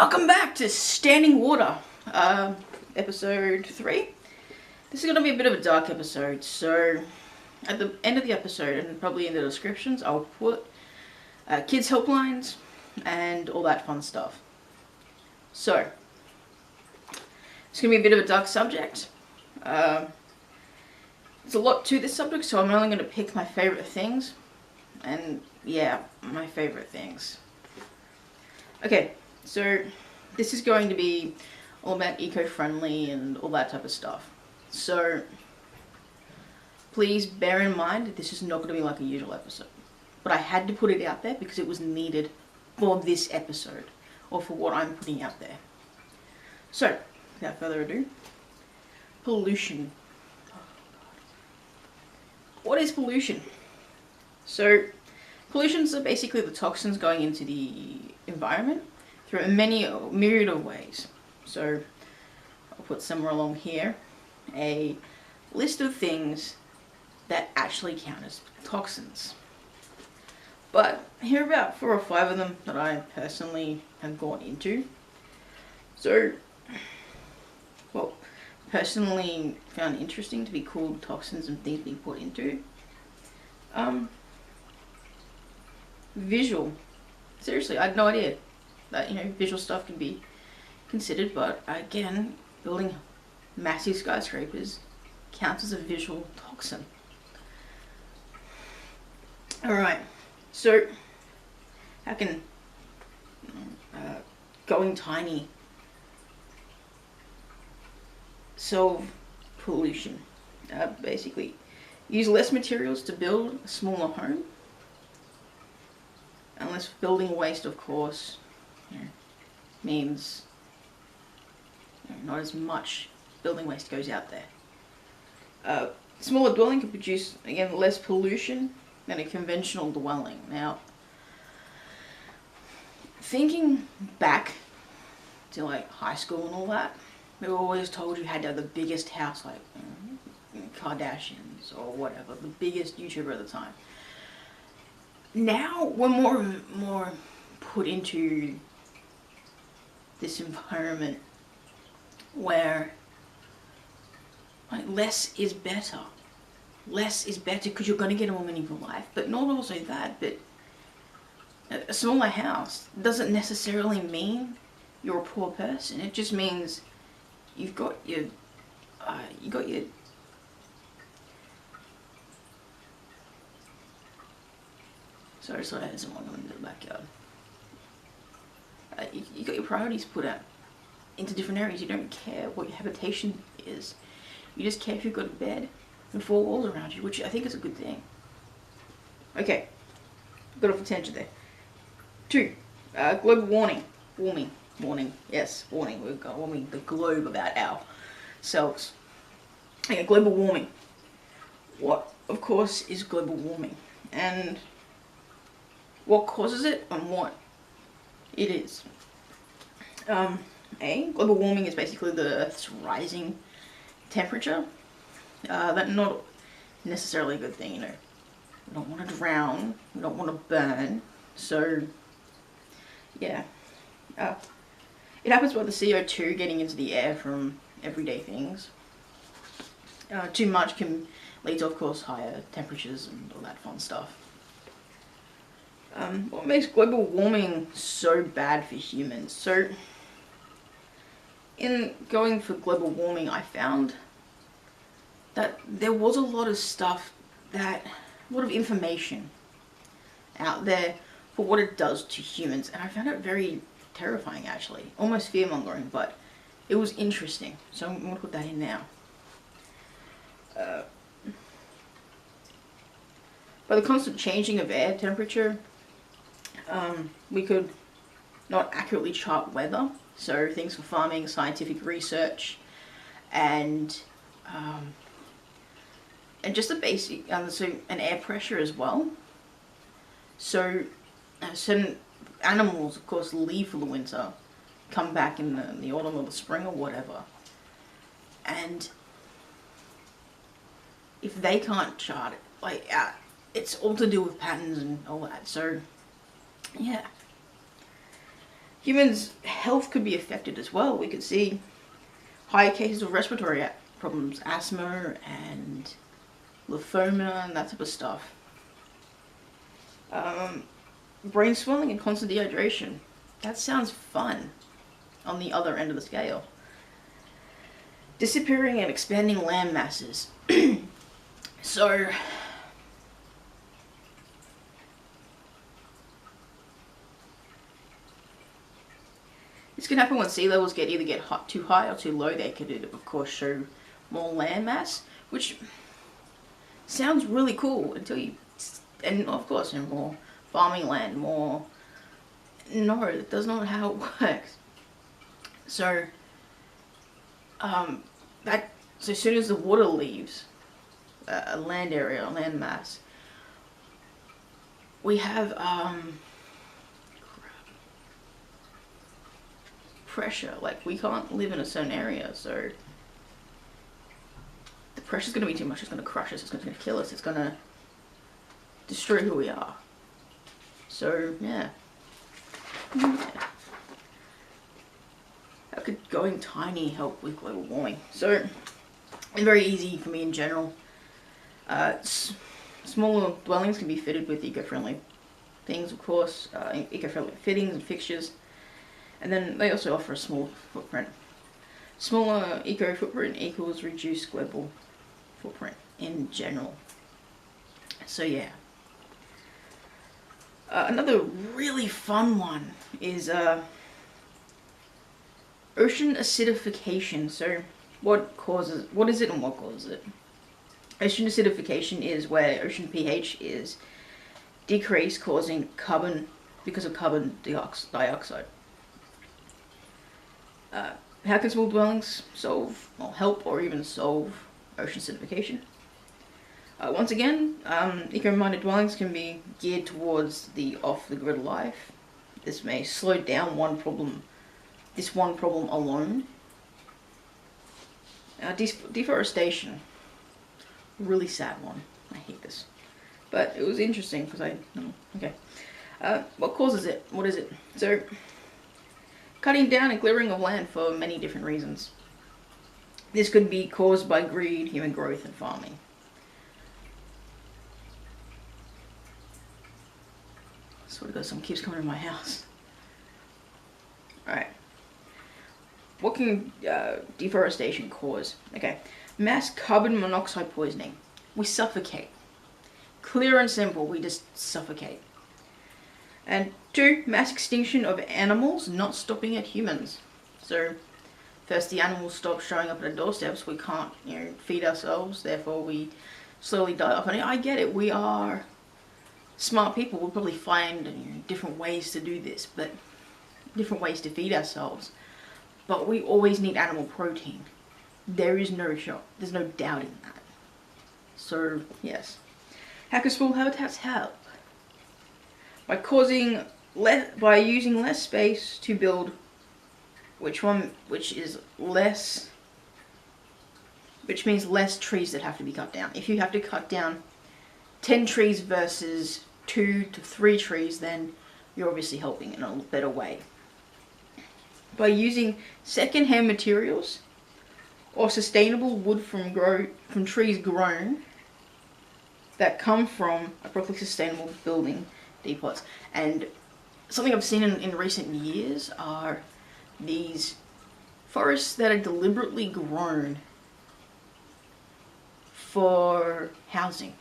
Welcome back to Standing Water, episode 3. This is going to be a bit of a dark episode, so at the end of the episode, and probably in the descriptions, I'll put kids' helplines and all that fun stuff. So, it's going to be a bit of a dark subject. There's a lot to this subject, so I'm only going to pick my favourite things. And yeah, my favourite things. Okay, so this is going to be all about eco-friendly and all that type of stuff. So please bear in mind that this is not going to be like a usual episode. But I had to put it out there because it was needed for this episode, or for what I'm putting out there. So, without further ado, pollution. What is pollution? So, pollutions are basically the toxins going into the environment through a myriad of ways. So, I'll put somewhere along here a list of things that actually count as toxins. But here are about 4 or 5 of them that I personally have gone into. So, well, personally found interesting to be called toxins and things being put into. Visual. Seriously, I had no idea that, visual stuff can be considered, but again, building massive skyscrapers counts as a visual toxin. Alright, so how can going tiny solve pollution? Basically, use less materials to build a smaller home. Unless building waste, of course, means not as much building waste goes out there. Smaller dwelling can produce, again, less pollution than a conventional dwelling. Now, thinking back to like high school and all that, they were always told you had to have the biggest house, like Kardashians or whatever, the biggest YouTuber at the time. Now we're more put into this environment where like less is better. Less is better because you're going to get a more meaningful life, but not also that, but a smaller house doesn't necessarily mean you're a poor person. It just means you've got your Sorry, there's someone going into the backyard. You got your priorities put out into different areas. You don't care what your habitation is. You just care if you've got a bed and 4 walls around you, which I think is a good thing. Okay, got off a tangent there. 2, global warming. Yes, warning. We're warming the globe about ourselves. Okay, global warming. What, of course, is global warming? And what causes it and what it is. Global warming is basically the Earth's rising temperature. That's not necessarily a good thing, We don't want to drown, we don't want to burn, so yeah. It happens by the CO2 getting into the air from everyday things. Too much can lead to, of course, higher temperatures and all that fun stuff. What makes global warming so bad for humans? So, in going for global warming, I found that there was a lot of stuff a lot of information out there for what it does to humans, and I found it very terrifying, actually. Almost fear-mongering, but it was interesting, so I'm going to put that in now. By the constant changing of air temperature, we could not accurately chart weather, so things for farming, scientific research, and just the basic, so an air pressure as well. So certain animals, of course, leave for the winter, come back in the autumn or the spring or whatever, and if they can't chart it, it's all to do with patterns and all that. So yeah, Humans' health could be affected as well. We could see higher cases of respiratory problems, asthma and lymphoma and that type of stuff. Brain swelling and constant dehydration. That sounds fun on the other end of the scale. Disappearing and expanding land masses. So, this can happen when sea levels either get too high or too low. They could, of course, show more land mass, which sounds really cool until you, and of course, more farming land, more. No, that's not how it works. So, so as soon as the water leaves a land area, a land mass, we have pressure. Like, we can't live in a certain area, so the pressure's going to be too much. It's going to crush us. It's going to kill us. It's going to destroy who we are. So yeah. How could going tiny help with global warming? So it's very easy for me in general. Smaller dwellings can be fitted with eco-friendly things, of course, eco-friendly fittings and fixtures, and then they also offer a small footprint. Smaller eco-footprint equals reduced global footprint in general. So yeah. Another really fun one is ocean acidification. So what is it and what causes it? Ocean acidification is where ocean pH is decreased, causing because of carbon dioxide. How can small dwellings help or even solve ocean acidification? Once again, eco-minded dwellings can be geared towards the off-the-grid life. This may slow down this one problem alone. Deforestation. Really sad one. I hate this. But it was interesting because okay. What causes it? What is it? So, cutting down and clearing of land for many different reasons. This could be caused by greed, human growth, and farming. Swear to God, someone keeps coming to my house. Alright. What can deforestation cause? Okay. Mass carbon monoxide poisoning. We suffocate. Clear and simple, we just suffocate. And 2, mass extinction of animals, not stopping at humans. So, first the animals stop showing up at our doorsteps, we can't, feed ourselves, therefore we slowly die off. And I get it, we are smart people, we'll probably find different ways to do this, but different ways to feed ourselves. But we always need animal protein. There's no doubt in that. So, yes. How can small habitats help? By using less space to build, which means less trees that have to be cut down. If you have to cut down 10 trees versus 2 to 3 trees, then you're obviously helping in a better way. By using second-hand materials or sustainable wood from trees grown that come from appropriately sustainable building depots. And something I've seen in recent years are these forests that are deliberately grown for housing.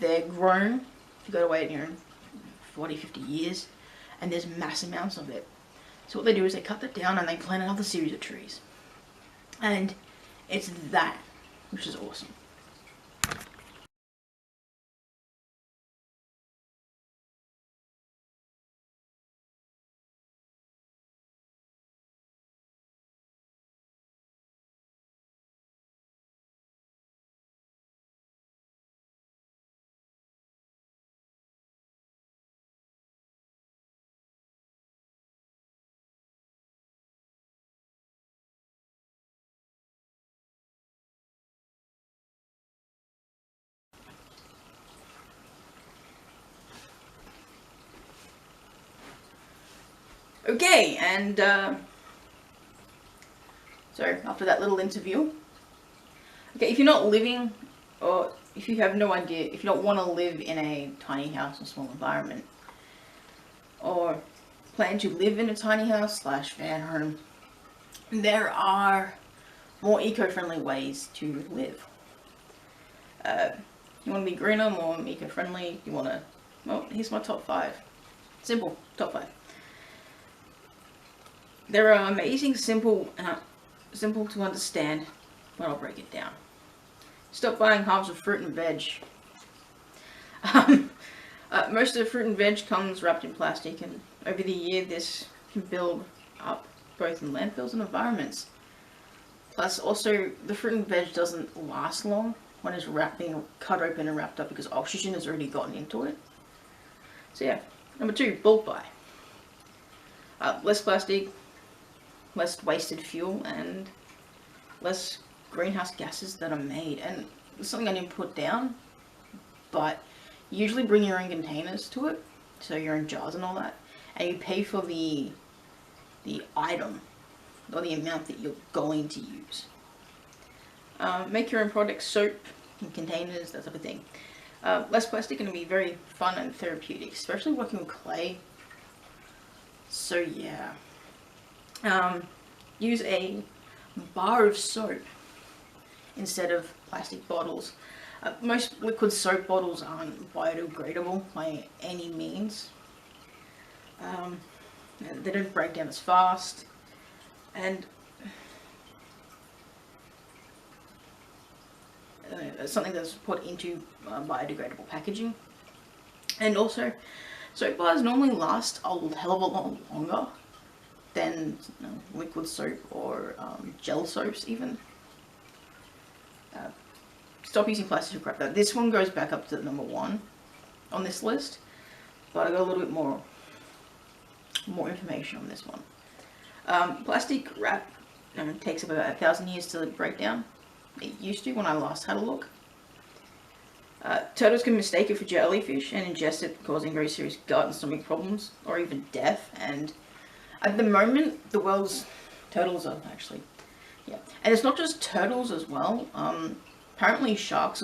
They're grown, if you go to wait 40, 50 years, and there's mass amounts of it. So what they do is they cut that down and they plant another series of trees. And it's that, which is awesome. Okay, and so after that little interview, okay, if you're not living, or if you have no idea, if you don't want to live in a tiny house or small environment, or plan to live in a tiny house / van home, there are more eco-friendly ways to live. You want to be greener, more eco-friendly, you want to, well, here's my top 5. Simple, top 5. There are amazing, simple to understand, but I'll break it down. Stop buying halves of fruit and veg. Most of the fruit and veg comes wrapped in plastic, and over the year this can build up both in landfills and environments. Plus, also, the fruit and veg doesn't last long when it's being cut open and wrapped up because oxygen has already gotten into it. So yeah, number 2, bulk buy. Less plastic, less wasted fuel, and less greenhouse gases that are made. And it's something I didn't put down, but usually bring your own containers to it, so your own jars and all that, and you pay for the item or the amount that you're going to use. Make your own products, soap and containers, that type of thing. Less plastic can be very fun and therapeutic, especially working with clay. So yeah, use a bar of soap instead of plastic bottles. Most liquid soap bottles aren't biodegradable by any means. They don't break down as fast, and something that's put into biodegradable packaging. And also, soap bars normally last a hell of a lot longer than liquid soap or gel soaps even. Stop using plastic crap. Now, this one goes back up to number 1 on this list, but I got a little bit more information on this one. Plastic wrap takes about 1,000 years to break down. It used to when I last had a look. Turtles can mistake it for jellyfish and ingest it, causing very serious gut and stomach problems, or even death. And at the moment, the world's turtles are actually, yeah. And it's not just turtles as well. Apparently sharks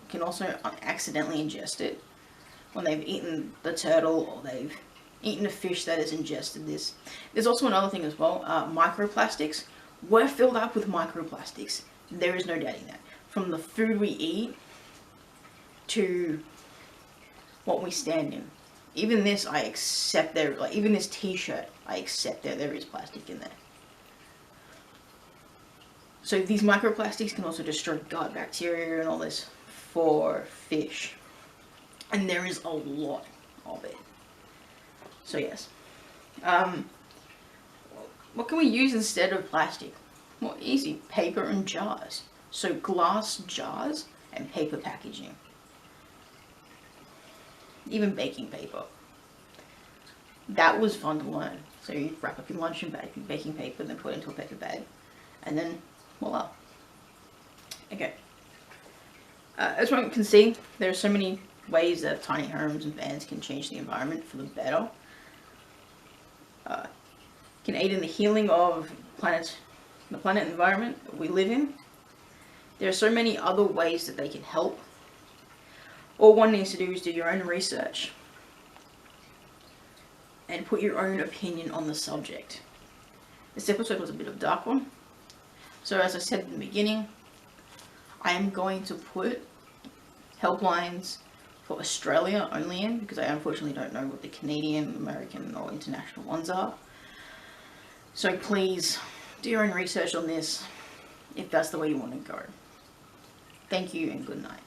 can also accidentally ingest it when they've eaten the turtle, or they've eaten a fish that has ingested this. There's also another thing as well, microplastics. We're filled up with microplastics. There is no doubting that. From the food we eat to what we stand in. Even this, I accept there, like even this t-shirt, I accept there is plastic in there. So these microplastics can also destroy gut bacteria and all this for fish. And there is a lot of it. So yes. What can we use instead of plastic? Well, easy. Paper and jars. So glass jars and paper packaging. Even baking paper. That was fun to learn. So you wrap up your lunch in baking paper, then put it into a paper bag. And then, voila. Okay. As one can see, there are so many ways that tiny homes and vans can change the environment for the better. Can aid in the healing of the planet environment that we live in. There are so many other ways that they can help. All one needs to do is do your own research and put your own opinion on the subject. This episode was a bit of a dark one. So as I said in the beginning, I am going to put helplines for Australia only in, because I unfortunately don't know what the Canadian, American or international ones are. So please do your own research on this if that's the way you want to go. Thank you and good night.